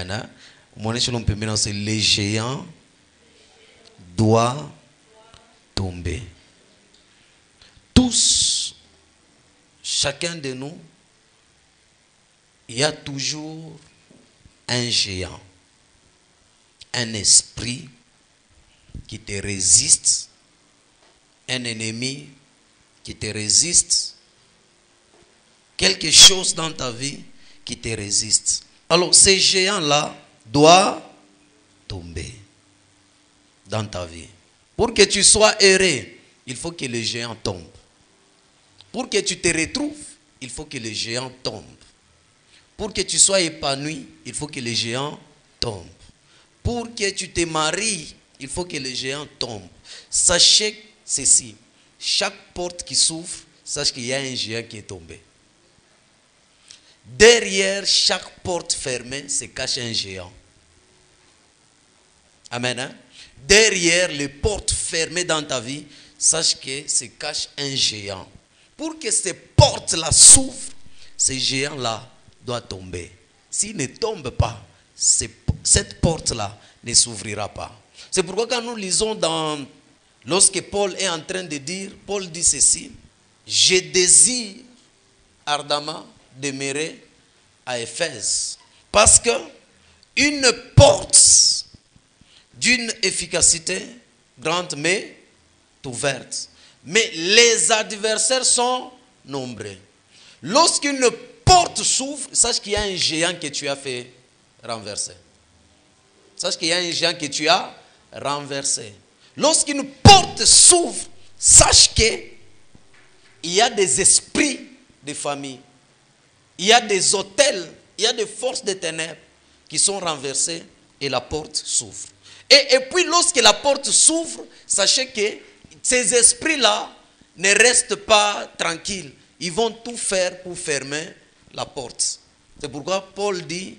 Amen. Hein? C'est les géants doivent tomber. Tous, chacun de nous, il y a toujours un géant, un esprit qui te résiste, un ennemi qui te résiste, quelque chose dans ta vie qui te résiste. Alors ces géants-là doivent tomber dans ta vie. Pour que tu sois heureux, il faut que les géants tombent. Pour que tu te retrouves, il faut que les géants tombent. Pour que tu sois épanoui, il faut que les géants tombent. Pour que tu te maries, il faut que les géants tombent. Sachez ceci, chaque porte qui s'ouvre, sache qu'il y a un géant qui est tombé. Derrière chaque porte fermée se cache un géant. Amen. Hein? Derrière les portes fermées dans ta vie, sache que se cache un géant. Pour que ces portes-là s'ouvrent, ces géants-là doivent tomber. S'ils ne tombent pas, cette porte-là ne s'ouvrira pas. C'est pourquoi quand nous lisons lorsque Paul est en train de dire, Paul dit ceci, je désire ardemment demeurer à Éphèse. Parce que une porte d'une efficacité grande m'est ouverte. Mais les adversaires sont nombreux. Lorsqu'une porte s'ouvre, sache qu'il y a un géant que tu as fait renverser. Sache qu'il y a un géant que tu as renversé. Lorsqu'une porte s'ouvre, sache qu'il y a des esprits de famille. Il y a des autels, il y a des forces des ténèbres qui sont renversées et la porte s'ouvre. Et puis lorsque la porte s'ouvre, sachez que ces esprits-là ne restent pas tranquilles. Ils vont tout faire pour fermer la porte. C'est pourquoi Paul dit,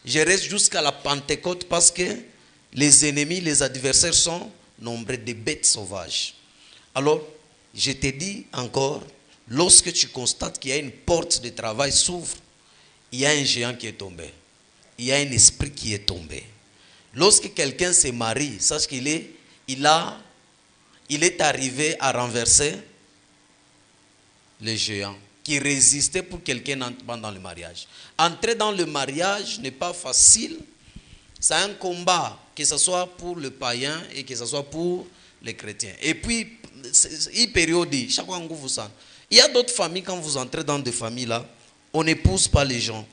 je reste jusqu'à la Pentecôte parce que les ennemis, les adversaires sont nombreux, des bêtes sauvages. Alors, je te dis encore, lorsque tu constates qu'il y a une porte de travail s'ouvre, il y a un géant qui est tombé. Il y a un esprit qui est tombé. Lorsque quelqu'un se marie, sache qu'il est arrivé à renverser les géants qui résistaient pour quelqu'un pendant le mariage. Entrer dans le mariage n'est pas facile. C'est un combat, que ce soit pour le païen et que ce soit pour les chrétiens. Et puis, il périodise, chaque fois que vous sentez. Il y a d'autres familles, quand vous entrez dans des familles là, on n'épouse pas les gens.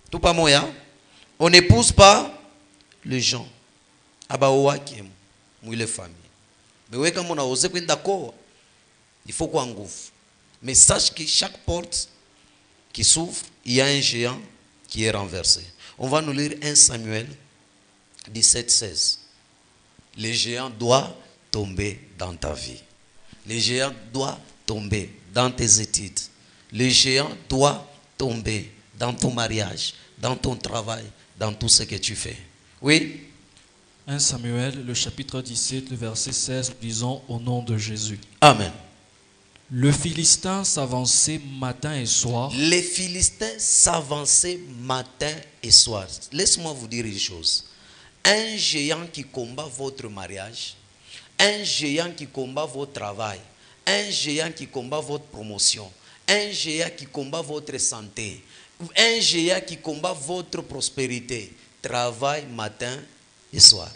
Tout pas moyen. On n'épouse pas les gens. Abaoua qui est les familles. Mais oui, comme on a osé, d'accord, il faut qu'on gouffe. Mais sache que chaque porte qui s'ouvre, il y a un géant qui est renversé. On va nous lire 1 Samuel 17-16. Les géants doivent tomber dans ta vie. Les géants doivent tomber dans tes études. Les géants doivent tomber dans ton mariage, dans ton travail, dans tout ce que tu fais. Oui? 1 Samuel, le chapitre 17, le verset 16, disons au nom de Jésus. Amen. Le Philistin s'avançait matin et soir. Les Philistins s'avançaient matin et soir. Laisse-moi vous dire une chose. Un géant qui combat votre mariage, un géant qui combat votre travail, un géant qui combat votre promotion, un géant qui combat votre santé, un géant qui combat votre prospérité, travaille matin et soir.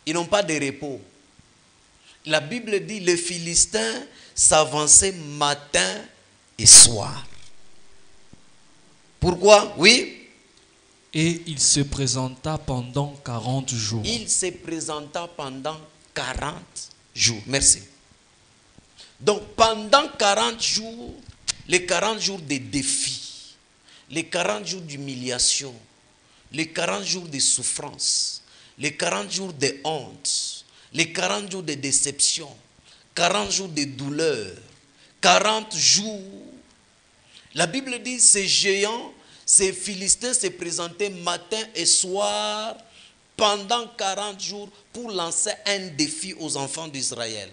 Ils n'ont pas de repos. La Bible dit les Philistins s'avançaient matin et soir. Pourquoi? Oui. Et il se présenta pendant 40 jours. Il se présenta pendant 40 jours. Merci. Donc pendant 40 jours, les 40 jours de défis, les 40 jours d'humiliation, les 40 jours de souffrance, les 40 jours de honte, les 40 jours de déception, 40 jours de douleur, 40 jours. La Bible dit ces géants, ces Philistins se présentaient matin et soir pendant 40 jours pour lancer un défi aux enfants d'Israël,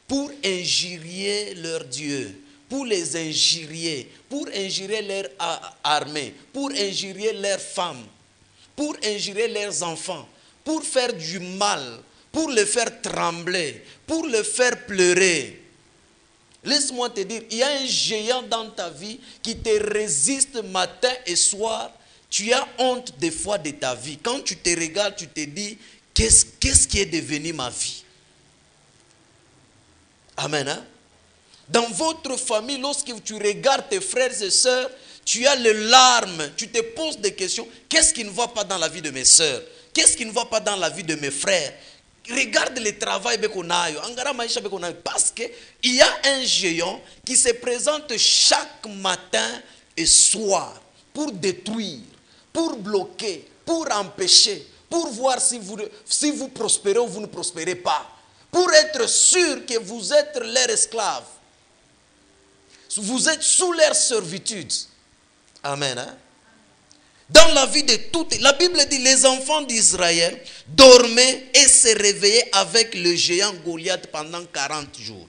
pour injurier leur Dieu, pour les injurier, pour injurier leur armée, pour injurier leurs femmes, pour injurier leurs enfants, pour faire du mal, pour les faire trembler, pour les faire pleurer. Laisse-moi te dire, il y a un géant dans ta vie qui te résiste matin et soir. Tu as honte des fois de ta vie. Quand tu te regardes, tu te dis, qu'est-ce qui est devenu ma vie? Amen. Hein? Dans votre famille, lorsque tu regardes tes frères et sœurs, tu as les larmes, tu te poses des questions. Qu'est-ce qui ne va pas dans la vie de mes sœurs? Qu'est-ce qui ne va pas dans la vie de mes frères? Regarde le travail qu'on a. Parce qu'il y a un géant qui se présente chaque matin et soir pour détruire, pour bloquer, pour empêcher, pour voir si vous prospérez ou vous ne prospérez pas. Pour être sûr que vous êtes leur esclave. Vous êtes sous leur servitude. Amen. Hein? Dans la vie de toutes, la Bible dit, les enfants d'Israël dormaient et se réveillaient avec le géant Goliath pendant 40 jours.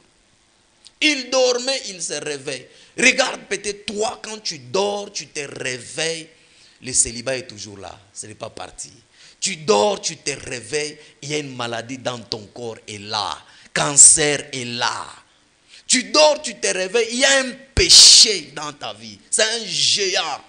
Ils dormaient, ils se réveillent. Regarde peut-être toi, quand tu dors, tu te réveilles, le célibat est toujours là, ce n'est pas parti. Tu dors, tu te réveilles, il y a une maladie dans ton corps, est là. Cancer est là. Tu dors, tu te réveilles, il y a un péché dans ta vie. C'est un géant.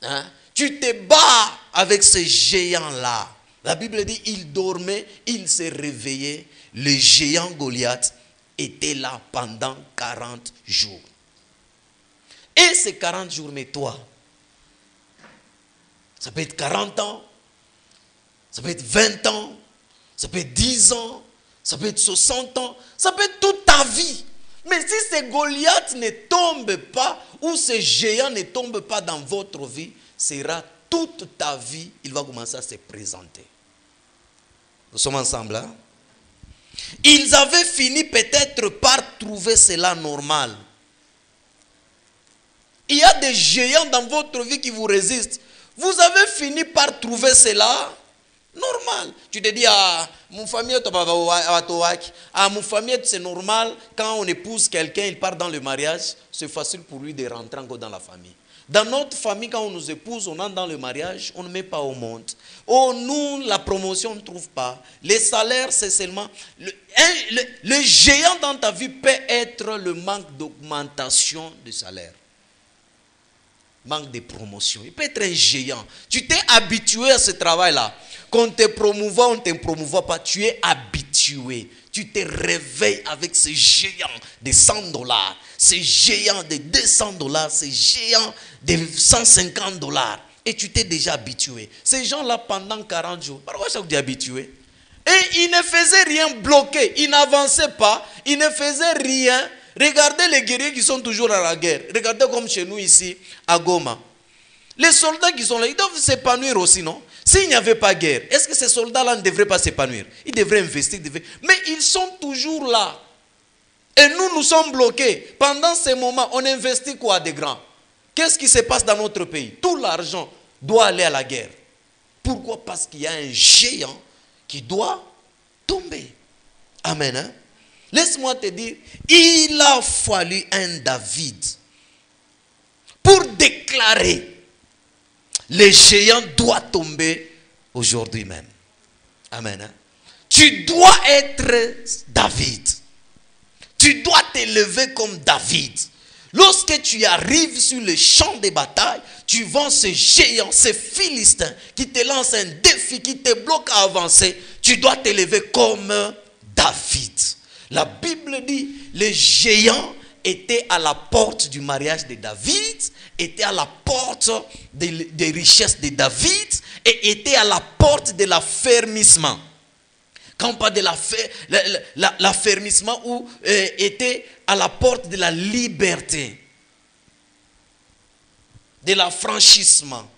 Hein? Tu te bats avec ce géant-là. La Bible dit, il dormait, il s'est réveillé. Le géant Goliath était là pendant 40 jours. Et ces 40 jours, mais toi, ça peut être 40 ans, ça peut être 20 ans, ça peut être 10 ans, ça peut être 60 ans, ça peut être toute ta vie. Mais si ce Goliath ne tombe pas, ou ce géant ne tombe pas dans votre vie, sera toute ta vie, il va commencer à se présenter. Nous sommes ensemble, hein? Ils avaient fini peut-être par trouver cela normal. Il y a des géants dans votre vie qui vous résistent. Vous avez fini par trouver cela normal. Tu te dis, mon famille, mon famille, c'est normal. Quand on épouse quelqu'un, il part dans le mariage, c'est facile pour lui de rentrer encore dans la famille. Dans notre famille, quand on nous épouse, on entre dans le mariage, on ne met pas au monde. Oh, nous, la promotion, on ne trouve pas. Les salaires, c'est seulement... Le géant dans ta vie peut être le manque d'augmentation de salaire. Manque de promotion. Il peut être un géant. Tu t'es habitué à ce travail-là. Qu'on te promouvoit, on ne te promouvoit pas. Tu es habitué. Tu te réveilles avec ce géant de $100, ce géant de $200, ce géant de $150. Et tu t'es déjà habitué. Ces gens-là, pendant 40 jours, pourquoi ça vous dit habitué? Et ils ne faisaient rien bloqué. Ils n'avançaient pas. Ils ne faisaient rien. Regardez les guerriers qui sont toujours à la guerre. Regardez comme chez nous ici, à Goma. Les soldats qui sont là, ils doivent s'épanouir aussi, non? S'il n'y avait pas guerre, est-ce que ces soldats-là ne devraient pas s'épanouir? Ils devraient investir, mais ils sont toujours là. Et nous, nous sommes bloqués. Pendant ces moments, on investit quoi de grand? Qu'est-ce qui se passe dans notre pays? Tout l'argent doit aller à la guerre. Pourquoi? Parce qu'il y a un géant qui doit tomber. Amen. Hein? Laisse-moi te dire, il a fallu un David pour déclarer le géant doit tomber aujourd'hui même. Amen. Hein? Tu dois être David. Tu dois t'élever comme David. Lorsque tu arrives sur le champ de bataille, tu vois ce géant, ce Philistin qui te lance un défi, qui te bloque à avancer. Tu dois t'élever comme David. La Bible dit, les géants étaient à la porte du mariage de David, étaient à la porte des richesses de David et étaient à la porte de l'affermissement. Quand on parle de l'affermissement, ou était à la porte de la liberté, de l'affranchissement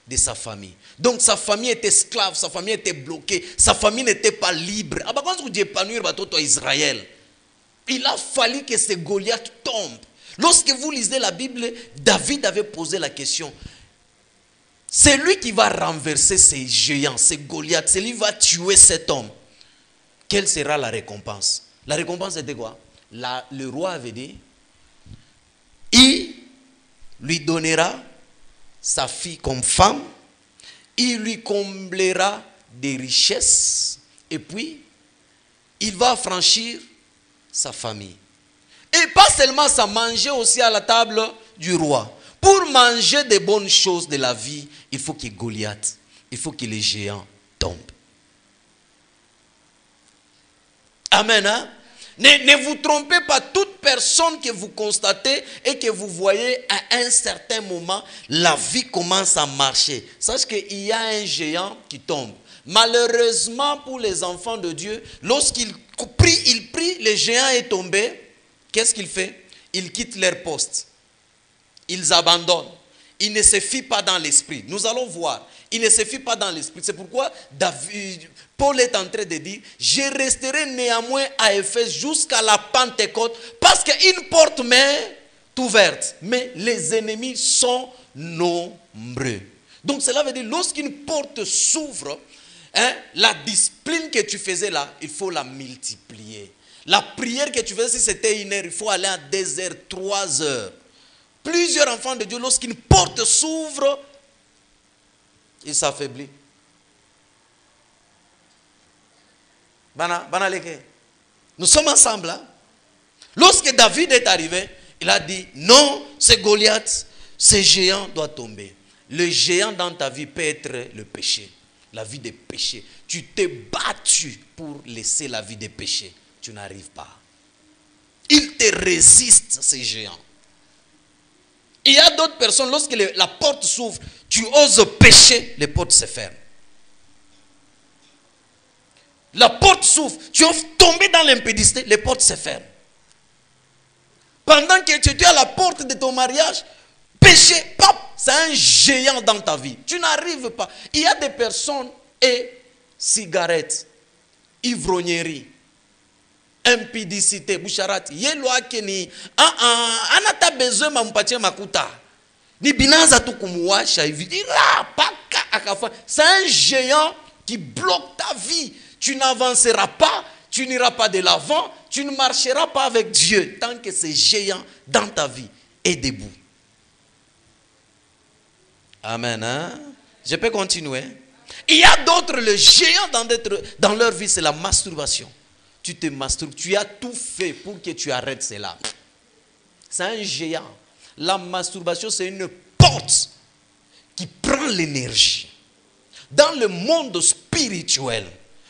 de sa famille. Donc sa famille était esclave, sa famille était bloquée, sa famille n'était pas libre. Israël. Il a fallu que ce Goliath tombe. Lorsque vous lisez la Bible, David avait posé la question. C'est lui qui va renverser ces géants, ces Goliaths. C'est lui qui va tuer cet homme. Quelle sera la récompense? La récompense était quoi? Le roi avait dit, lui donnera sa fille comme femme, il lui comblera des richesses, et puis il va franchir sa famille. Et pas seulement ça, manger aussi à la table du roi. Pour manger des bonnes choses de la vie, il faut qu'il y ait Goliath, il faut que les géants tombent. Amen. Hein? Ne vous trompez pas, toute personne que vous constatez et que vous voyez à un certain moment, la vie commence à marcher. Sache qu'il y a un géant qui tombe. Malheureusement pour les enfants de Dieu, lorsqu'il prie, le géant est tombé. Qu'est-ce qu'il fait? Ils quittent leur poste. Ils abandonnent. Ils ne se fient pas dans l'esprit. Nous allons voir. Ils ne se fient pas dans l'esprit. C'est pourquoi Paul est en train de dire, je resterai néanmoins à Éphèse jusqu'à la Pentecôte, parce qu'une porte m'est ouverte, mais les ennemis sont nombreux. Donc cela veut dire, lorsqu'une porte s'ouvre, la discipline que tu faisais là, il faut la multiplier. La prière que tu faisais, si c'était 1 heure, il faut aller à 2 heures, 3 heures. Plusieurs enfants de Dieu, lorsqu'une porte s'ouvre, ils s'affaiblissent. Nous sommes ensemble. Hein? Lorsque David est arrivé, il a dit, non, c'est Goliath, ce géant doit tomber. Le géant dans ta vie peut être le péché, la vie des péchés. Tu t'es battu pour laisser la vie des péchés. Tu n'arrives pas. Il te résiste, ces géants. Il y a d'autres personnes, lorsque la porte s'ouvre, tu oses pécher, les portes se ferment. La porte s'ouvre, tu oses tomber dans l'impudicité, les portes se ferment. Pendant que tu es à la porte de ton mariage, péché, pop, c'est un géant dans ta vie. Tu n'arrives pas. Il y a des personnes, cigarettes, ivrognerie, impudicité, boucharati, yelwa keni, anata besoin mampatie makuta. Ni binanza tu kumuwasha hivi. C'est un géant qui bloque ta vie. Tu n'avanceras pas, tu n'iras pas de l'avant, tu ne marcheras pas avec Dieu tant que ce géant dans ta vie est debout. Amen. Hein? Je peux continuer. Il y a d'autres, le géant dans leur vie, c'est la masturbation. Tu te masturbes, tu as tout fait pour que tu arrêtes cela. C'est un géant. La masturbation, c'est une porte qui prend l'énergie. Dans le monde spirituel,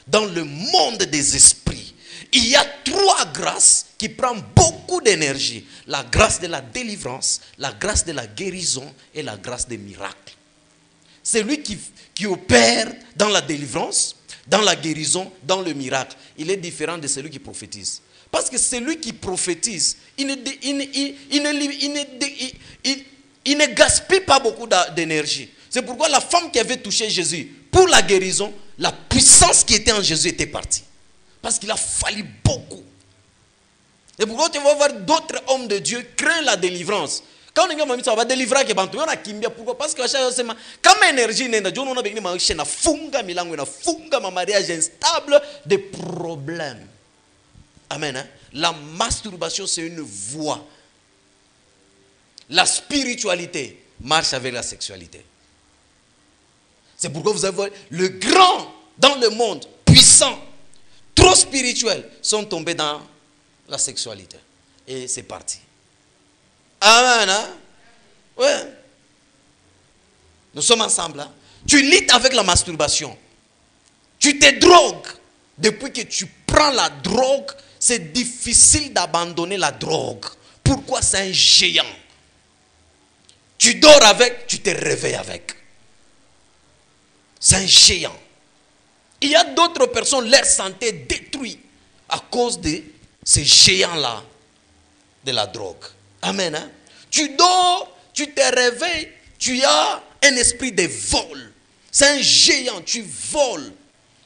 dans le monde des esprits, il y a 3 grâces qui prennent beaucoup d'énergie. La grâce de la délivrance, la grâce de la guérison et la grâce des miracles. Celui qui opère dans la délivrance, dans la guérison, dans le miracle, il est différent de celui qui prophétise. Parce que celui qui prophétise, il ne gaspille pas beaucoup d'énergie. C'est pourquoi la femme qui avait touché Jésus, pour la guérison, la puissance qui était en Jésus était partie. Parce qu'il a fallu beaucoup. Et pourquoi tu vas voir d'autres hommes de Dieu créer la délivrance. Quand on va délivrer, pourquoi? Parce que comme énergie, un mariage instable, des problèmes. Amen. Hein? La masturbation, c'est une voie. La spiritualité marche avec la sexualité. C'est pourquoi vous avez le grand dans le monde, puissant, trop spirituel, sont tombés dans la sexualité. Et c'est parti. Amen. Hein? Ouais. Nous sommes ensemble. Hein? Tu luttes avec la masturbation. Tu te drogues. Depuis que tu prends la drogue, c'est difficile d'abandonner la drogue. Pourquoi? C'est un géant. Tu dors avec, tu te réveilles avec. C'est un géant. Il y a d'autres personnes, leur santé est détruite à cause de ces géants-là de la drogue. Amen. Hein? Tu dors, tu te réveilles, tu as un esprit de vol. C'est un géant, tu voles.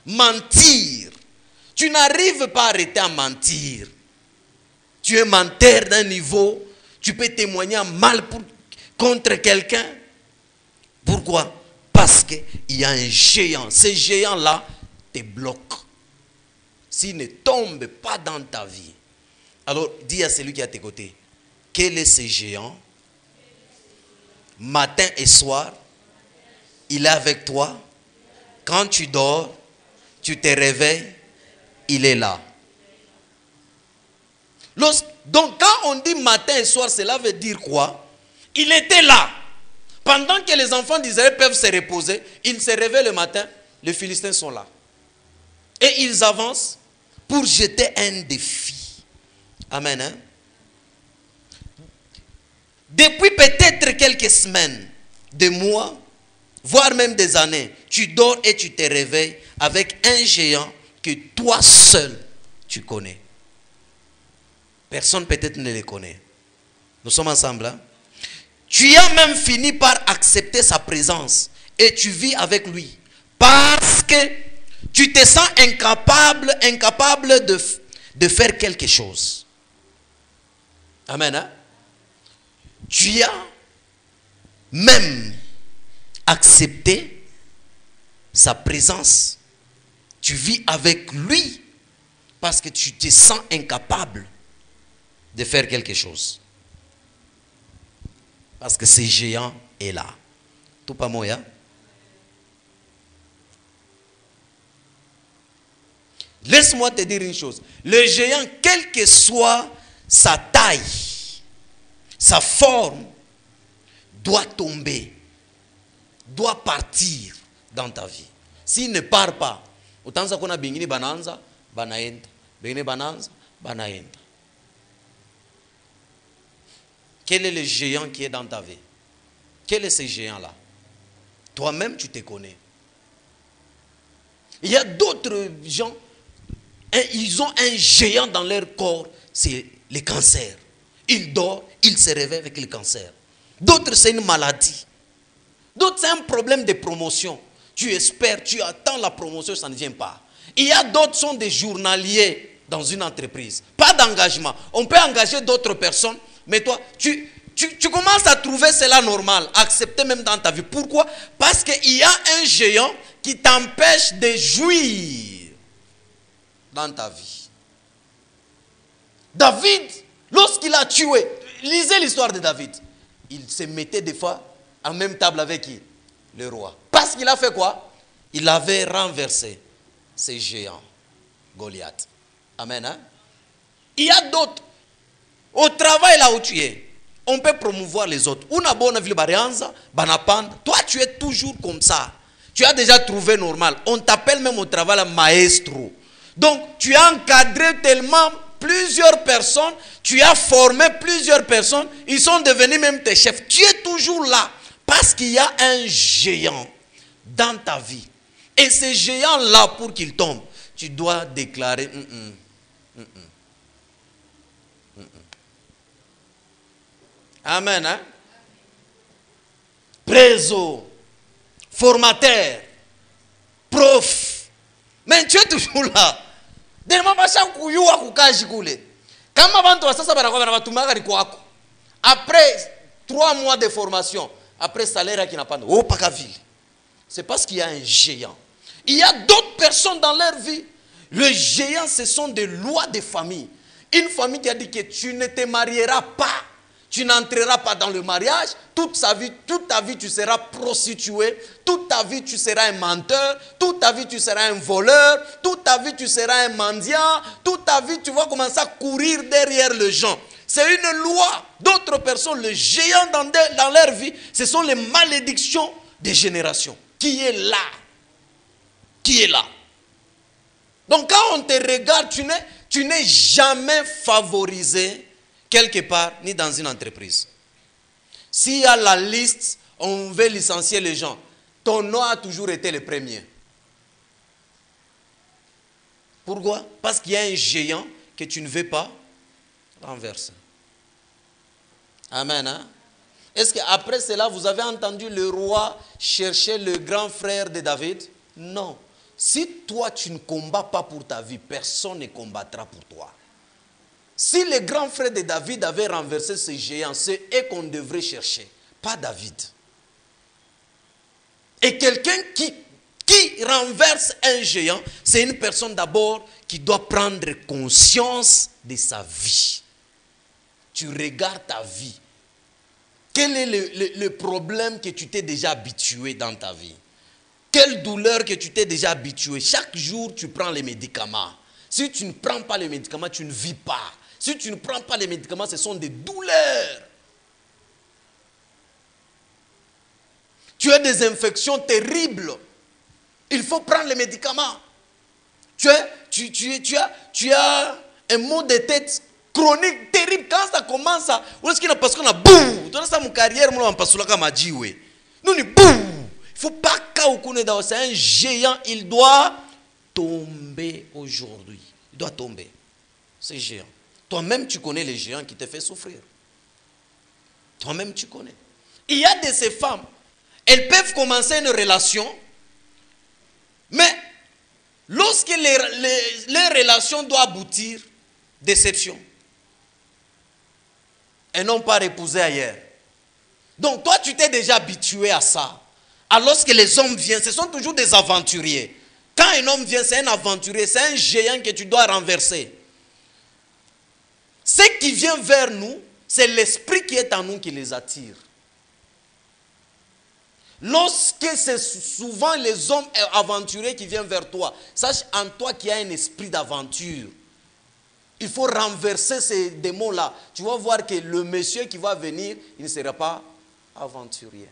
Mentir. Tu n'arrives pas à arrêter à mentir. Tu es menteur d'un niveau, tu peux témoigner mal contre quelqu'un. Pourquoi? Parce qu'il y a un géant. Ce géant-là te bloque. S'il ne tombe pas dans ta vie, alors dis à celui qui est à tes côtés, quel est ce géant matin et soir, il est avec toi. Quand tu dors, tu te réveilles, il est là. Donc quand on dit matin et soir, cela veut dire quoi? Il était là. Pendant que les enfants d'Israël peuvent se reposer, ils se réveillent le matin, les Philistins sont là. Et ils avancent pour jeter un défi. Amen. Hein? Depuis peut-être quelques semaines, des mois, voire même des années, tu dors et tu te réveilles avec un géant que toi seul tu connais. Personne peut-être ne le connaît. Nous sommes ensemble. Hein? Tu as même fini par accepter sa présence et tu vis avec lui. Parce que tu te sens incapable de faire quelque chose. Amen. Hein? Tu as même accepté sa présence. Tu vis avec lui parce que tu te sens incapable de faire quelque chose. Parce que ce géant est là. Tout pas moyen. Laisse-moi te dire une chose. Le géant, quelle que soit sa taille, sa forme, doit tomber, doit partir dans ta vie. S'il ne part pas, autant qu'on a bingini bananza, banaenda. Bingini bananza, banaenda. Quel est le géant qui est dans ta vie? Quel est ce géant-là? Toi-même, tu te connais. Il y a d'autres gens, ils ont un géant dans leur corps, c'est le cancer. Ils dorment, ils se réveillent avec le cancer. D'autres, c'est une maladie. D'autres, c'est un problème de promotion. Tu espères, tu attends la promotion, ça ne vient pas. Il y a d'autres qui sont des journaliers dans une entreprise. Pas d'engagement. On peut engager d'autres personnes, mais toi, tu commences à trouver cela normal, accepter même dans ta vie. Pourquoi? Parce qu'il y a un géant qui t'empêche de jouir dans ta vie. David, lorsqu'il a tué, lisez l'histoire de David. Il se mettait des fois en même table avec qui? Le roi. Parce qu'il a fait quoi? Il avait renversé ces géants, Goliath. Amen. Hein? Il y a d'autres. Au travail là où tu es, on peut promouvoir les autres. Una bonne ville barianza, banapanda. Toi, tu es toujours comme ça. Tu as déjà trouvé normal. On t'appelle même au travail un maestro. Donc, tu as encadré tellement plusieurs personnes, tu as formé plusieurs personnes, ils sont devenus même tes chefs. Tu es toujours là parce qu'il y a un géant dans ta vie. Et ce géant-là, pour qu'il tombe, tu dois déclarer Amen. Hein? Préso, formateur, prof. Mais tu es toujours là. Après 3 mois de formation, après salaire qui n'a pas de c'est parce qu'il y a un géant. Il y a d'autres personnes dans leur vie. Le géant, ce sont des lois de famille. Une famille qui a dit que tu ne te marieras pas. Tu n'entreras pas dans le mariage. Toute ta vie, tu seras prostituée. Toute ta vie, tu seras un menteur. Toute ta vie, tu seras un voleur. Toute ta vie, tu seras un mendiant. Toute ta vie, tu vas commencer à courir derrière les gens. C'est une loi. D'autres personnes, le géant dans leur vie, ce sont les malédictions des générations. Qui est là? Qui est là? Donc quand on te regarde, tu n'es jamais favorisé quelque part, ni dans une entreprise. S'il y a la liste, on veut licencier les gens, ton nom a toujours été le premier. Pourquoi? Parce qu'il y a un géant que tu ne veux pas renverser. Amen. Hein? Est-ce qu'après cela, vous avez entendu le roi chercher le grand frère de David? Non. Si toi, tu ne combats pas pour ta vie, personne ne combattra pour toi. Si le grand frère de David avait renversé ce géant, c'est eux qu'on devrait chercher, pas David. Et quelqu'un qui renverse un géant, c'est une personne d'abord qui doit prendre conscience de sa vie. Tu regardes ta vie. Quel est le problème que tu t'es déjà habitué dans ta vie? Quelle douleur que tu t'es déjà habitué? Chaque jour, tu prends les médicaments. Si tu ne prends pas les médicaments, tu ne vis pas. Si tu ne prends pas les médicaments, ce sont des douleurs. Tu as des infections terribles. Il faut prendre les médicaments. Tu as un mal de tête chronique terrible. Quand ça commence à... Parce qu'on a boum. Tu as ça, mon carrière, on passe sur la majiwe. Nous, boum. Il ne faut pas qu'au c'est un géant. Il doit tomber aujourd'hui. Il doit tomber. C'est géant. Toi-même, tu connais les géants qui te font souffrir. Toi-même, tu connais. Il y a de ces femmes. Elles peuvent commencer une relation. Mais lorsque les relations doivent aboutir, déception. Elles n'ont pas épousé ailleurs. Donc toi, tu t'es déjà habitué à ça. Alors que les hommes viennent, ce sont toujours des aventuriers. Quand un homme vient, c'est un aventurier, c'est un géant que tu dois renverser. Ce qui vient vers nous, c'est l'esprit qui est en nous qui les attire. Lorsque c'est souvent les hommes aventuriers qui viennent vers toi, sache en toi qu'il y a un esprit d'aventure. Il faut renverser ces démons-là. Tu vas voir que le monsieur qui va venir, il ne sera pas aventurier.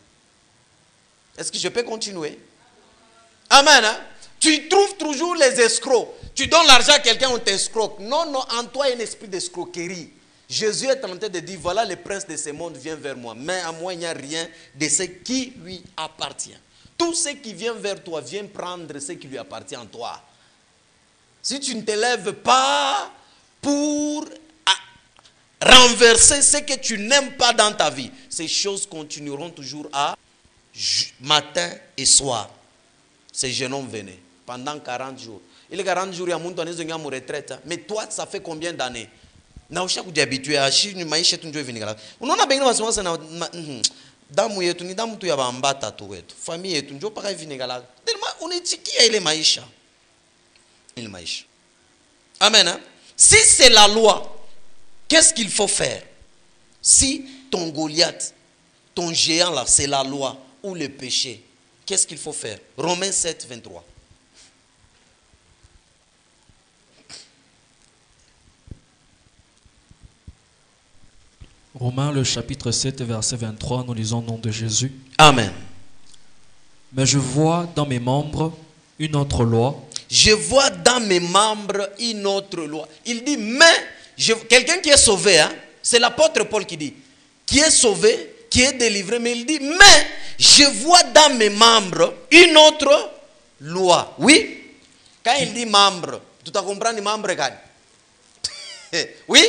Est-ce que je peux continuer? Amen. Hein? Tu trouves toujours les escrocs. Tu donnes l'argent à quelqu'un, on t'escroque. Non, non, en toi, il y a un esprit d'escroquerie. Jésus est en train de dire, voilà le prince de ce monde vient vers moi. Mais à moi, il n'y a rien de ce qui lui appartient. Tout ce qui vient vers toi, vient prendre ce qui lui appartient en toi. Si tu ne te lèves pas pour renverser ce que tu n'aimes pas dans ta vie, ces choses continueront toujours à matin et soir. Ces jeunes hommes venaient pendant 40 jours. Et les 40 jours, il y a mon retraite. Mais toi, ça fait combien d'années? Na usha kujihabitué ashini maisha yetu ndio vinigala. Unaona bengine wasiwasa na damu yetu ni damu tu ya bambata tu wetu. Familia yetu ndio paka vinigala. Unitikia ile maisha. Ile maisha. Amen. Hein? Si c'est la loi, qu'est-ce qu'il faut faire? Si ton Goliath, ton géant là, c'est la loi ou le péché, qu'est-ce qu'il faut faire? Romains 7, 23. Romains, le chapitre 7, verset 23, nous lisons au nom de Jésus. Amen. Mais je vois dans mes membres une autre loi. Je vois dans mes membres une autre loi. Il dit, mais, quelqu'un qui est sauvé, hein, c'est l'apôtre Paul qui dit, qui est sauvé, qui est délivré, mais il dit, mais, je vois dans mes membres une autre loi. Oui? Quand il dit membre, tu as compris membre quand? Oui?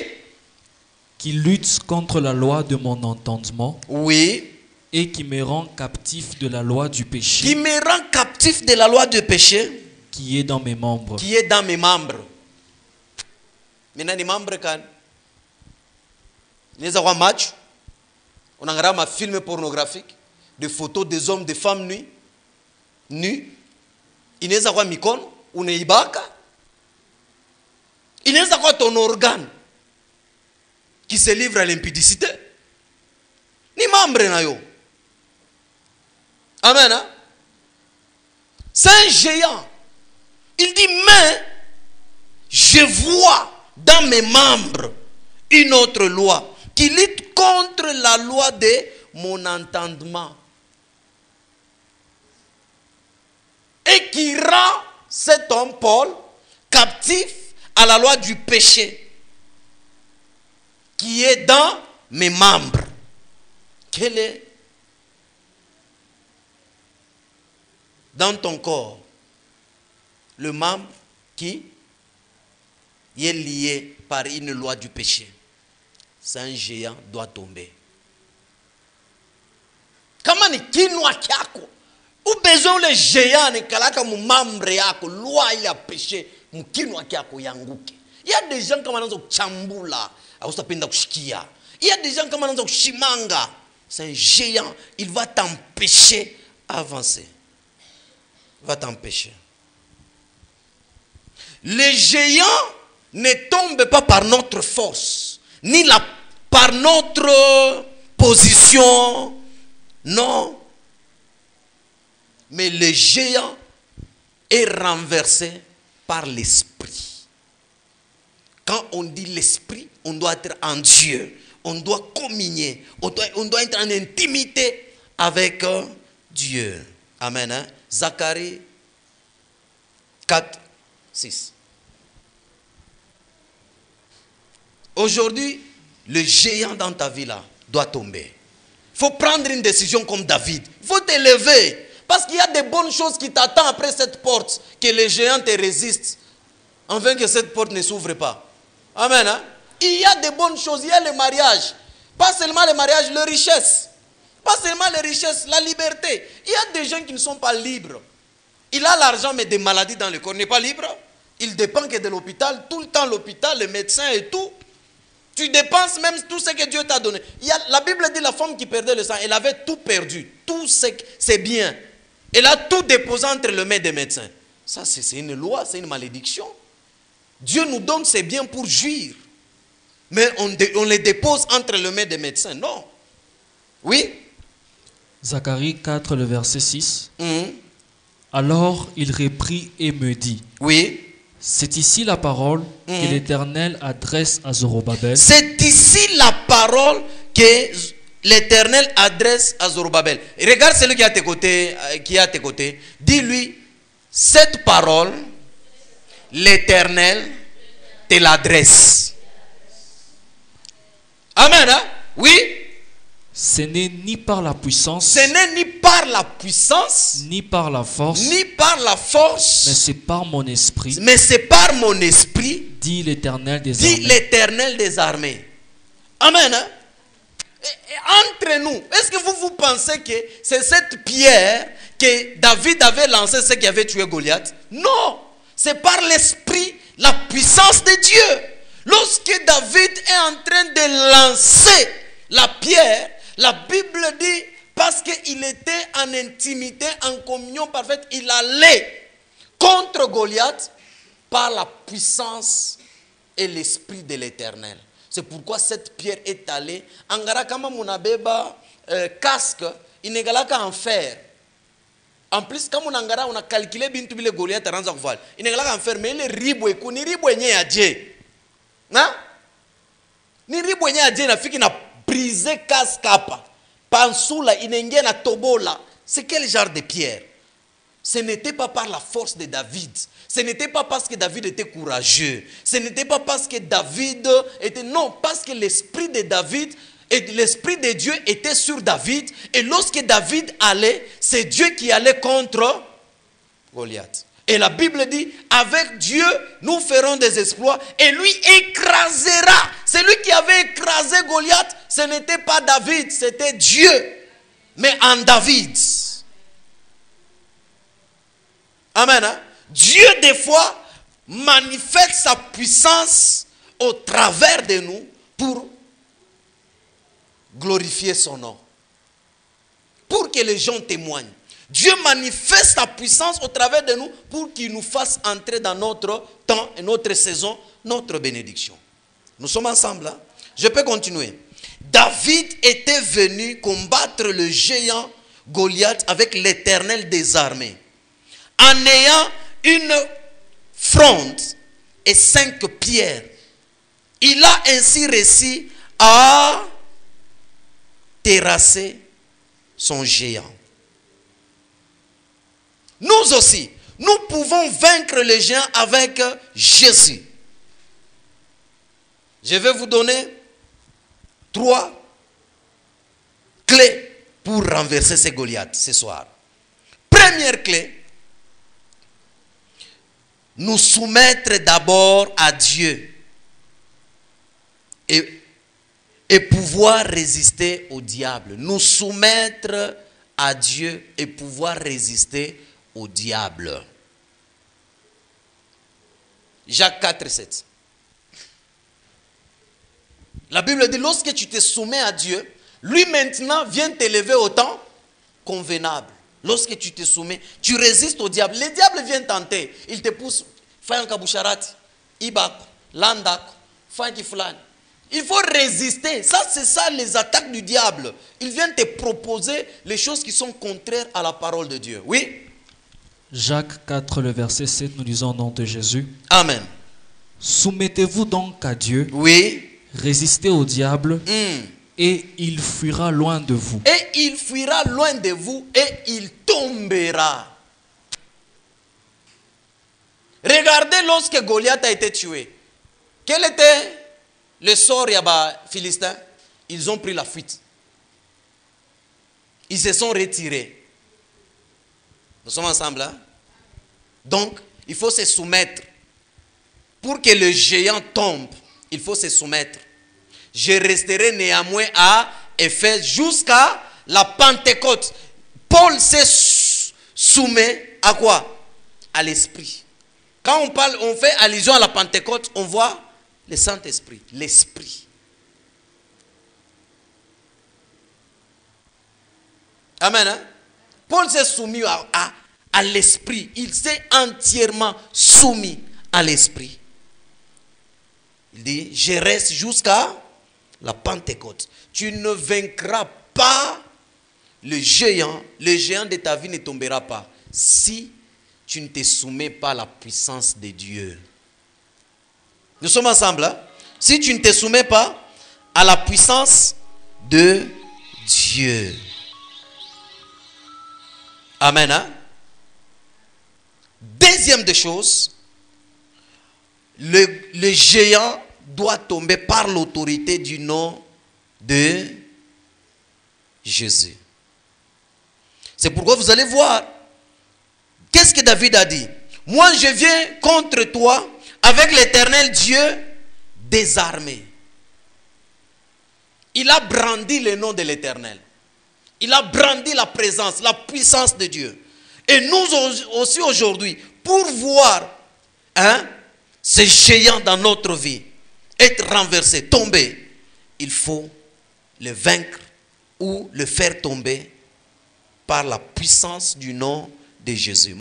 Qui lutte contre la loi de mon entendement. Oui. Et qui me rend captif de la loi du péché. Qui me rend captif de la loi du péché. Qui est dans mes membres. Qui est dans mes membres. Maintenant, les membres quand? Nous avons un match. On a un film pornographique. Des photos des hommes, des femmes nus. Nus. Il y a un micon. On est ibaka. Il y a ton organe qui se livre à l'impudicité. Ni membre na yo. Amen. Hein? C'est un géant. Il dit, mais je vois dans mes membres une autre loi qui lutte contre la loi de mon entendement. Et qui rend cet homme, Paul, captif à la loi du péché qui est dans mes membres. Quel est dans ton corps le membre qui est lié par une loi du péché? C'est un géant doit tomber. Comment ni kinwa kyako? Ou besoin le géant ne kalaka mu membre yako loi il a péché mu kinwa kyako yanguke. Il y a des gens comme anaanza kuchambula, ausapenda kushikia. Il y a des gens comme anaanza kushimanga. C'est un géant, il va t'empêcher d'avancer. Il va t'empêcher. Les géants ne tombent pas par notre force, ni par notre position. Non. Mais le géant est renversé par l'esprit. Quand on dit l'esprit, on doit être en Dieu. On doit communier. On doit être en intimité avec Dieu. Amen. Hein? Zacharie 4, 6. Aujourd'hui, le géant dans ta vie là doit tomber. Il faut prendre une décision comme David. Il faut t'élever. Parce qu'il y a des bonnes choses qui t'attendent après cette porte. Que les géants te résistent. Afin que cette porte ne s'ouvre pas. Amen. Hein? Il y a des bonnes choses. Il y a le mariage. Pas seulement le mariage, la richesse. Pas seulement les richesses, la liberté. Il y a des gens qui ne sont pas libres. Il a l'argent mais des maladies dans le corps. Il n'est pas libre. Il dépend que de l'hôpital. Tout le temps l'hôpital, les médecins et tout. Tu dépenses même tout ce que Dieu t'a donné. La Bible dit la femme qui perdait le sang, elle avait tout perdu. Tout ses biens. Elle a tout déposé entre les mains des médecins. Ça, c'est une loi, c'est une malédiction. Dieu nous donne ses biens pour jouir. Mais on les dépose entre les mains des médecins. Non. Oui. Zacharie 4, le verset 6. Alors il reprit et me dit. Oui. C'est ici la parole que l'Éternel adresse à Zorobabel. C'est ici la parole que l'Éternel adresse à Zorobabel. Regarde celui qui est à tes côtés. Dis-lui, cette parole, l'Éternel te l'adresse. Amen. Hein? Oui. Ce n'est ni par la puissance. Ce n'est ni par la puissance. Ni par la force. Ni par la force. Mais c'est par mon esprit. Mais c'est par mon esprit. Dit l'Éternel des armées. Dit l'Éternel des armées. Amen. Hein? Et entre nous, est-ce que vous pensez que c'est cette pierre que David avait lancée, ce qui avait tué Goliath? Non. C'est par l'esprit, la puissance de Dieu. Lorsque David est en train de lancer la pierre, la Bible dit, parce qu'il était en intimité, en communion parfaite, il allait contre Goliath par la puissance et l'esprit de l'Éternel. C'est pourquoi cette pierre est allée. Angara kama munabeba casque, inegalaka en fer. En plus, quand on a calculé bintu bile Goliath aranza kuvala, inegalaka en fer, mais le ribwe ku ni ribwe nye adje. Na? Ni ribwe nye adje na fiki na briser casque apa. Pansula inenge na tobola. C'est quel genre de pierre? Ce n'était pas par la force de David. Ce n'était pas parce que David était courageux. Ce n'était pas parce que David était... Non, parce que l'esprit de David et l'esprit de Dieu était sur David. Et lorsque David allait, c'est Dieu qui allait contre Goliath. Et la Bible dit, avec Dieu, nous ferons des exploits. Et lui écrasera. Celui qui avait écrasé Goliath, ce n'était pas David, c'était Dieu. Mais en David. Amen. Hein? Dieu, des fois, manifeste sa puissance au travers de nous pour glorifier son nom. Pour que les gens témoignent. Dieu manifeste sa puissance au travers de nous pour qu'il nous fasse entrer dans notre temps et notre saison, notre bénédiction. Nous sommes ensemble. Hein? Je peux continuer. David était venu combattre le géant Goliath avec l'Éternel des armées. En ayant une fronde et 5 pierres. Il a ainsi réussi à terrasser son géant. Nous aussi, nous pouvons vaincre les géants avec Jésus. Je vais vous donner 3 clés pour renverser ces Goliaths ce soir. Première clé, nous soumettre d'abord à Dieu et pouvoir résister au diable. Nous soumettre à Dieu et pouvoir résister au diable. Jacques 4, 7. La Bible dit, lorsque tu te soumets à Dieu, lui maintenant vient t'élever au temps convenable. Lorsque tu te soumets, tu résistes au diable. Le diable vient tenter. Il te pousse. Fais un kabusharati. Ibak. Landak. Fais un kiflan. Il faut résister. Ça, c'est ça les attaques du diable. Il vient te proposer les choses qui sont contraires à la parole de Dieu. Oui? Jacques 4, le verset 7, nous lisons au nom de Jésus. Amen. Soumettez-vous donc à Dieu. Oui. Résistez au diable. Et il fuira loin de vous. Et il fuira loin de vous et il tombera. Regardez lorsque Goliath a été tué. Quel était le sort des Philistins? Ils ont pris la fuite. Ils se sont retirés. Nous sommes ensemble, hein? Donc, il faut se soumettre. Pour que le géant tombe, il faut se soumettre. Je resterai néanmoins à Éphèse jusqu'à la Pentecôte. Paul se soumet à quoi? À l'esprit. Quand on fait allusion à la Pentecôte, on voit le Saint-Esprit, l'Esprit. Amen. Hein? Paul s'est soumis à l'Esprit. Il s'est entièrement soumis à l'Esprit. Il dit, je reste jusqu'à la Pentecôte. Tu ne vaincras pas le géant de ta vie ne tombera pas si tu ne te soumets pas à la puissance de Dieu. Nous sommes ensemble, hein? Si tu ne te soumets pas à la puissance de Dieu. Amen. Hein? Deuxième des choses, le géant doit tomber par l'autorité du nom de Jésus. C'est pourquoi vous allez voir. Qu'est-ce que David a dit? Moi je viens contre toi avec l'Éternel Dieu désarmé. Il a brandi le nom de l'Éternel. Il a brandi la présence, la puissance de Dieu. Et nous aussi aujourd'hui, pour voir ces géants dans notre vie être renversés, tomber, il faut le vaincre ou le faire tomber par la puissance du nom de Jésus.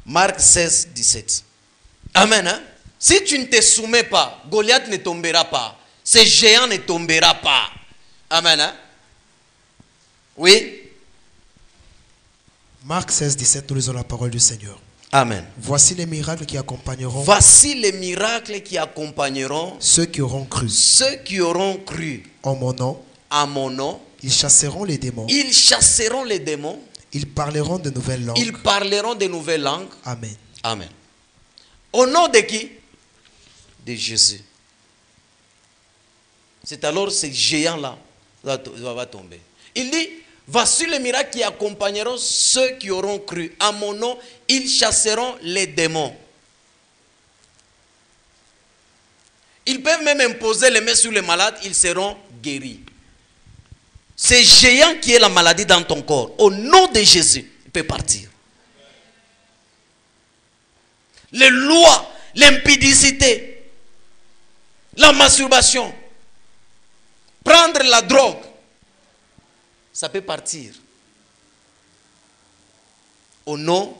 Marc 16, 17. Amen. Hein? Si tu ne te soumets pas, Goliath ne tombera pas. Ce géant ne tombera pas. Amen. Hein? Oui. Marc 16, 17, nous lisons la parole du Seigneur. Amen. Voici les miracles qui accompagneront. Voici les miracles qui accompagneront ceux qui auront cru. Ceux qui auront cru. En mon nom. À mon nom. Ils chasseront les démons. Ils chasseront les démons. Ils parleront de nouvelles langues. Ils parleront de nouvelles langues. Amen. Amen. Au nom de qui? De Jésus. C'est alors ce géant-là va tomber. Il dit, voici les miracles qui accompagneront ceux qui auront cru. À mon nom, ils chasseront les démons. Ils peuvent même imposer les mains sur les malades, ils seront guéris. Ce géant qui est la maladie dans ton corps, au nom de Jésus, il peut partir. Les lois, l'impudicité, la masturbation, prendre la drogue, ça peut partir. Au nom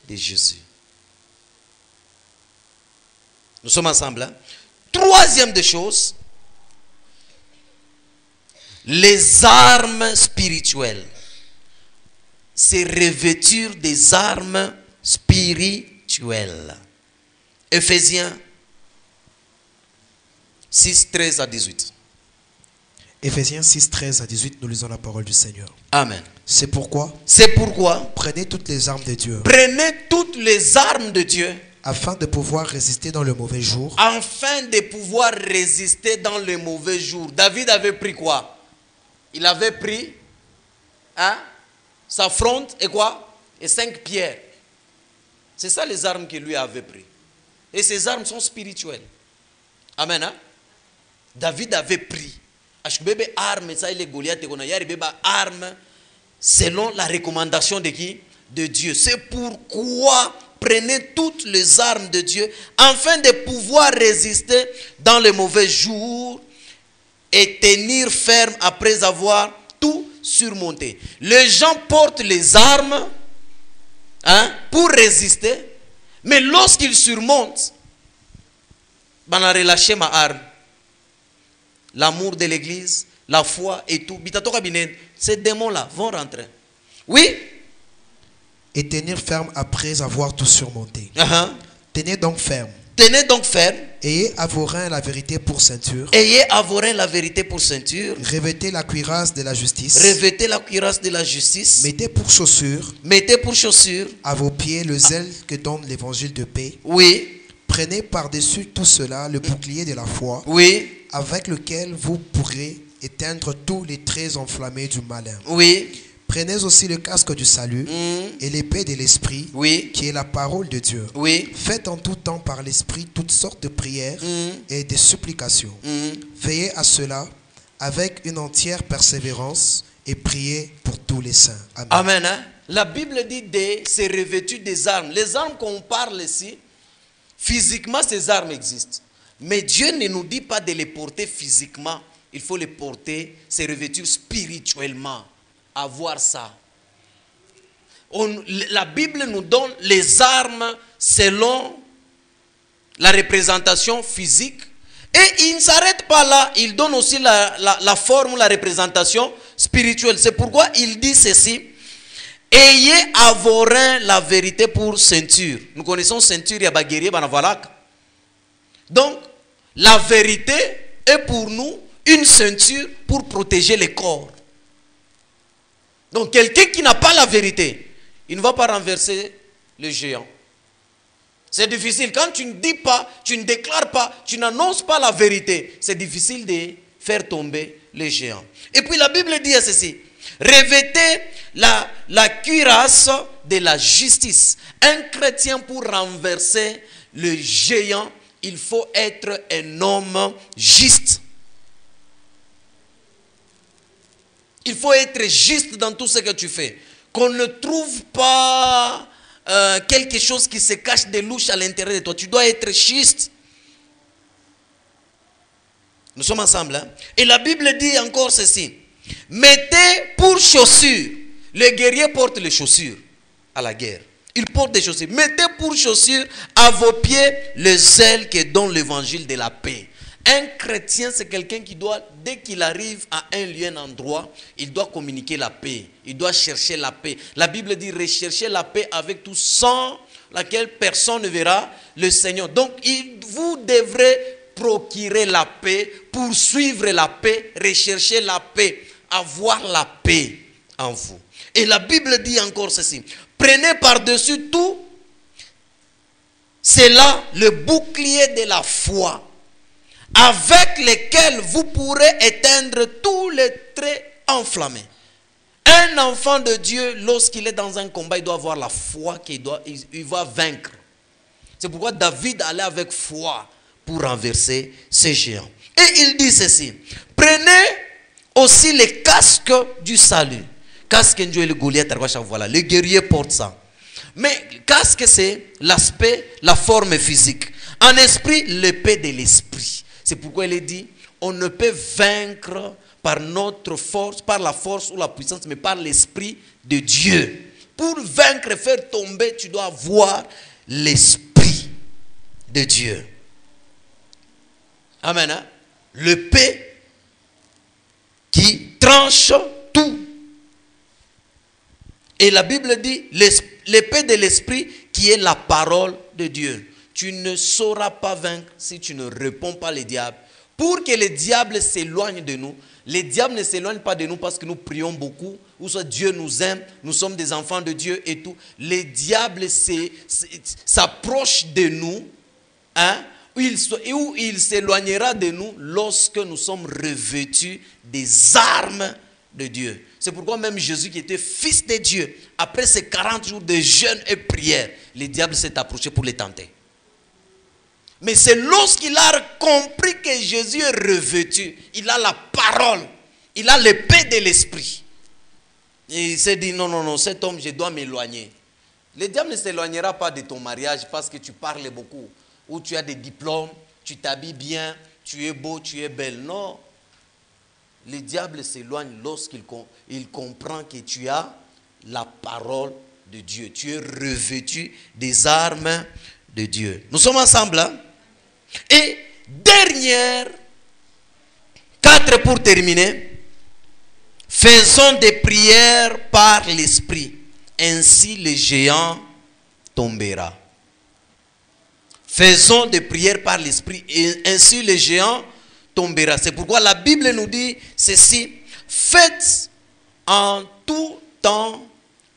de Jésus. Nous sommes ensemble. Hein? Troisième des choses, les armes spirituelles. C'est revêtir des armes spirituelles. Éphésiens 6, 13 à 18. Éphésiens 6, 13 à 18, nous lisons la parole du Seigneur. Amen. C'est pourquoi prenez toutes les armes de Dieu. Prenez toutes les armes de Dieu. Afin de pouvoir résister dans le mauvais jour. Afin de pouvoir résister dans le mauvais jour. David avait pris quoi? Il avait pris sa fronde et quoi? Et 5 pierres. C'est ça les armes qu'il lui avait pris. Et ces armes sont spirituelles. Amen. Hein? David avait pris. Armes, ça il est Goliath, armes selon la recommandation de qui? De Dieu. C'est pourquoi prenez toutes les armes de Dieu afin de pouvoir résister dans les mauvais jours et tenir ferme après avoir tout surmonté. Les gens portent les armes pour résister, mais lorsqu'ils surmontent, on a relâché ma arme. l'amour de l'église, la foi et tout. Ces démons-là vont rentrer. Oui? Et tenir ferme après avoir tout surmonté. Tenez donc ferme. Tenez donc ferme. Ayez à vos reins la vérité pour ceinture. Ayez à vos reins la vérité pour ceinture. Revêtez la cuirasse de la justice. Revêtez la cuirasse de la justice. Mettez pour chaussure. Mettez pour chaussure. À vos pieds le zèle que donne l'évangile de paix. Oui. Prenez par-dessus tout cela le bouclier de la foi. Oui. Avec lequel vous pourrez éteindre tous les traits enflammés du malin. Oui. Prenez aussi le casque du salut et l'épée de l'esprit, oui, qui est la parole de Dieu. Oui. Faites en tout temps par l'esprit toutes sortes de prières et de supplications. Veillez à cela avec une entière persévérance et priez pour tous les saints. Amen. Amen. Hein? La Bible dit c'est revêtu des armes. Les armes qu'on parle ici, physiquement ces armes existent. Mais Dieu ne nous dit pas de les porter physiquement. Il faut les porter, c'est revêtu spirituellement. Avoir ça. La Bible nous donne les armes selon la représentation physique. Et il ne s'arrête pas là. Il donne aussi la forme, la représentation spirituelle. C'est pourquoi il dit ceci. Ayez à vos reins la vérité pour ceinture. Nous connaissons ceinture, il y a baguerrier, banavalak. Donc, la vérité est pour nous une ceinture pour protéger les corps. Donc quelqu'un qui n'a pas la vérité, il ne va pas renverser le géant. C'est difficile. Quand tu ne dis pas, tu ne déclares pas, tu n'annonces pas la vérité, c'est difficile de faire tomber les géants. Et puis la Bible dit ceci. Revêtez la cuirasse de la justice. Un chrétien, pour renverser le géant, il faut être un homme juste. Il faut être juste dans tout ce que tu fais. Qu'on ne trouve pas quelque chose qui se cache de louche à l'intérieur de toi. Tu dois être juste. Nous sommes ensemble. Hein? Et la Bible dit encore ceci. Mettez pour chaussures. Le guerrier porte les chaussures à la guerre. Il porte des chaussures. Mettez pour chaussures à vos pieds le zèle que donne l'évangile de la paix. Un chrétien, c'est quelqu'un qui doit, dès qu'il arrive à un lieu, un endroit, il doit communiquer la paix. Il doit chercher la paix. La Bible dit rechercher la paix avec tout, sans laquelle personne ne verra le Seigneur. Donc, vous devrez procurer la paix, poursuivre la paix, rechercher la paix, avoir la paix en vous. Et la Bible dit encore ceci. Prenez par-dessus tout, c'est là le bouclier de la foi, avec lesquels vous pourrez éteindre tous les traits enflammés. Un enfant de Dieu, lorsqu'il est dans un combat, il doit avoir la foi qu'il va vaincre. C'est pourquoi David allait avec foi pour renverser ces géants. Et il dit ceci. Prenez aussi les casques du salut. Casque Dieu et le Goliath, voilà. Le guerrier porte ça. Mais casque, c'est l'aspect, la forme physique. En esprit, l'épée de l'esprit. C'est pourquoi il est dit, on ne peut vaincre par notre force, par la force ou la puissance, mais par l'esprit de Dieu. Pour vaincre et faire tomber, tu dois avoir l'esprit de Dieu. Amen. Hein? L'épée qui tranche tout. Et la Bible dit, l'épée de l'esprit qui est la parole de Dieu. Tu ne sauras pas vaincre si tu ne réponds pas les diables. Pour que les diables s'éloignent de nous, les diables ne s'éloignent pas de nous parce que nous prions beaucoup, ou soit Dieu nous aime, nous sommes des enfants de Dieu et tout. Les diables s'approchent de nous, hein, où il s'éloignera de nous lorsque nous sommes revêtus des armes de Dieu. C'est pourquoi même Jésus, qui était fils de Dieu, après ces 40 jours de jeûne et prière, les diables s'est approché pour les tenter. Mais c'est lorsqu'il a compris que Jésus est revêtu, il a la parole, il a l'épée de l'esprit. Et il s'est dit, non, cet homme, je dois m'éloigner. Le diable ne s'éloignera pas de ton mariage parce que tu parles beaucoup, ou tu as des diplômes, tu t'habilles bien, tu es beau, tu es belle. Non. Le diable s'éloigne lorsqu'il comprend que tu as la parole de Dieu. Tu es revêtu des armes de Dieu. Nous sommes ensemble, hein? Et dernière 4 pour terminer. Faisons des prières par l'esprit. Ainsi le géant tombera. Faisons des prières par l'esprit. Et ainsi le géant tombera. C'est pourquoi la Bible nous dit ceci. Faites en tout temps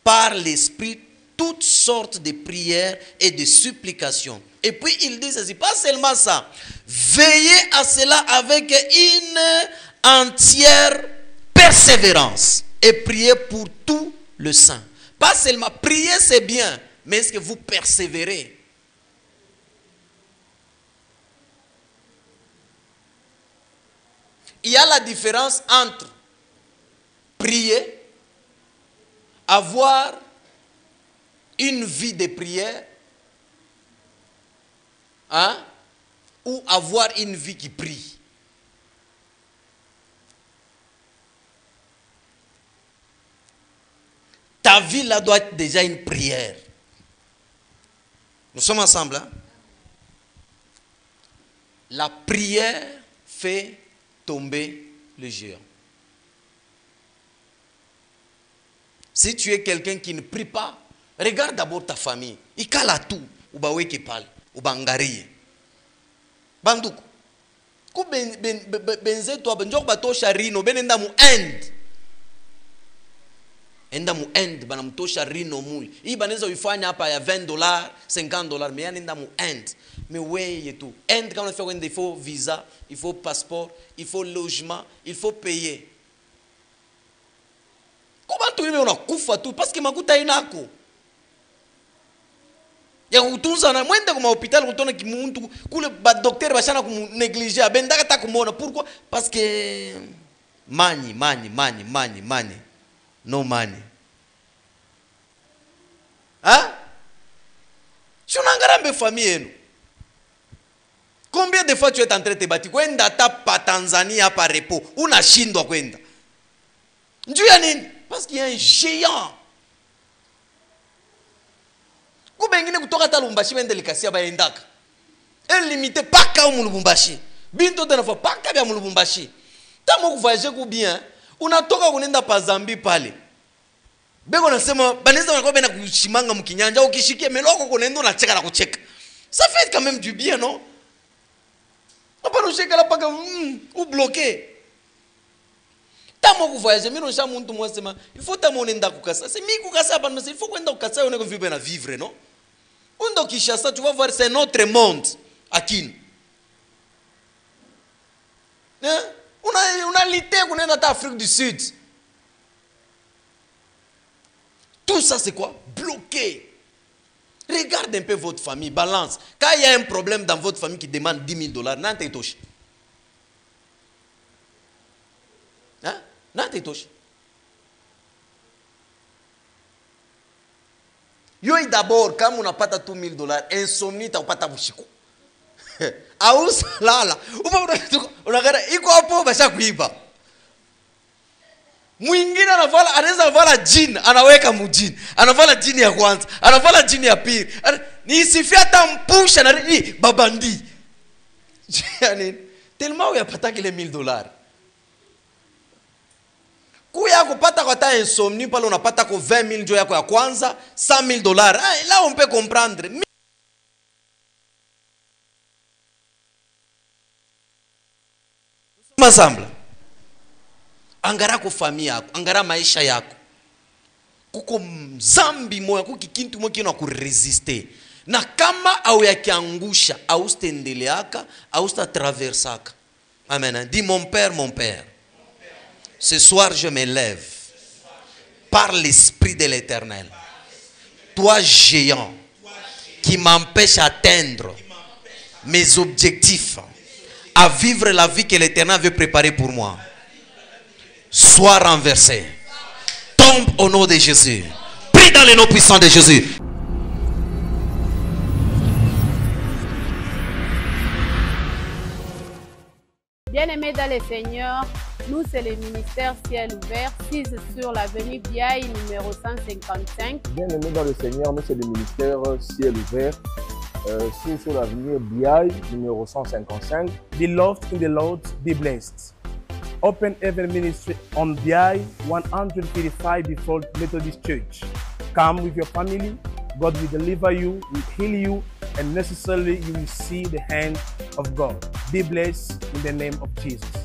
par l'esprit toutes sortes de prières et de supplications. Et puis il dit ceci, pas seulement ça. Veillez à cela avec une entière persévérance et priez pour tout le saint. Pas seulement prier c'est bien, mais est-ce que vous persévérez? Il y a la différence entre prier, avoir une vie de prière, hein, ou avoir une vie qui prie. Ta vie là doit être déjà une prière. Nous sommes ensemble, hein? La prière fait tomber le géant. Si tu es quelqu'un qui ne prie pas, regarde d'abord ta famille. Ikala tout, uba weke pale, uba ngariye. Banduku. Ku benze to banjok batosha rino benenda mu end. Enda mu end bana mtosha rino muli. Hii banaweza uifanya hapa ya $20, $50, mais enda mu end. Mais weye tu. End quand on fait il faut visa, il faut passeport, il faut logement, il faut payer. Comment tu veux unakufa tu parce que makuta inako. Ya kutunza na mwende kwa hospitali kutona kimuntu kule ba docteur bashana kumnegliger bendaka ta kumona pourquoi parce que money no money. Hein? Chunangarambe famille yenu. Combien de fois tu es en train de te battre kwenda ta pa Tanzania par repos unashindwa kwenda. Njoo ya nini? Parce qu'il y a un géant. Kubengine kutoka ta Lubumbashi bende likasia baendaka. Elle limite paka mu Lubumbashi. Binto tena fa paka bya mu Lubumbashi. Tamo kuvoyager ku bien, unatoka kunenda pa Zambi pale. Bego nasema banaweza wanakuwa bena kushimanga mkinyanja ukishikia meloko kunaenda unacheka na kucheka. Ça fait quand même du bien, non? Hapa unacheka la paka ou bloqué. Tamo kuvoyager, mimi nosha muntu mwasema, il faut tamo nenda kukasa. C'est mi kukasa hapa, mais il faut kwenda kukasa on vivre na vivre, non? Undo Kishasa, tu vas voir c'est notre monde akini. Hein? Una lité kunenda ta Afrique du Sud. Tout ça c'est quoi? Bloqué. Regarde un peu votre famille, balance. Quand il y a un problème dans votre famille qui demande $10,000, n'en touche. Hein? N'en touche. Yo d'abord, quand on n'a pas $2,000, insomnie, tu n'as pas bushiko. Aus lala. Unagara iko hapo basha kuiba. Mwingine anaweza vala jini, anaweka mujini. Anavala jini ya kwanza, anavala jini ya pili. Ni sifia hata mpusha na ni babandi. Yani tellement uyapata kile $1,000. Kuya kupata kwa ta insomnie pale unapata ko 20,000 ndio yako ya kwanza, $100,000. Là on peut comprendre. Ensemble. Angara ko famille yako, angara maisha yako. Kuko mzambi moya, kuko kikintu moya kina kuresiste. Na kama au yakiangusha, au stendeleaka, au sta traversaka. Amen. Dis mon père. Ce soir je me lève par l'esprit de l'Éternel. Toi géant qui m'empêche d'atteindre mes objectifs, à vivre la vie que l'Éternel veut préparer pour moi. Sois renversé. Tombe au nom de Jésus. Prie dans le nom puissant de Jésus. Bien-aimés dans le Seigneur, nous c'est le ministère Ciel Ouvert, 6 sur l'avenue Biaï numéro 155. Bien-aimés dans le Seigneur, nous c'est le ministère Ciel Ouvert, 6 sur l'avenue Biaï numéro 155. Beloved in the Lord, be blessed. Open Heaven Ministry on BI 155 Default Methodist Church. Come with your family. God will deliver you, will heal you, and necessarily you will see the hand of God. Be blessed in the name of Jesus.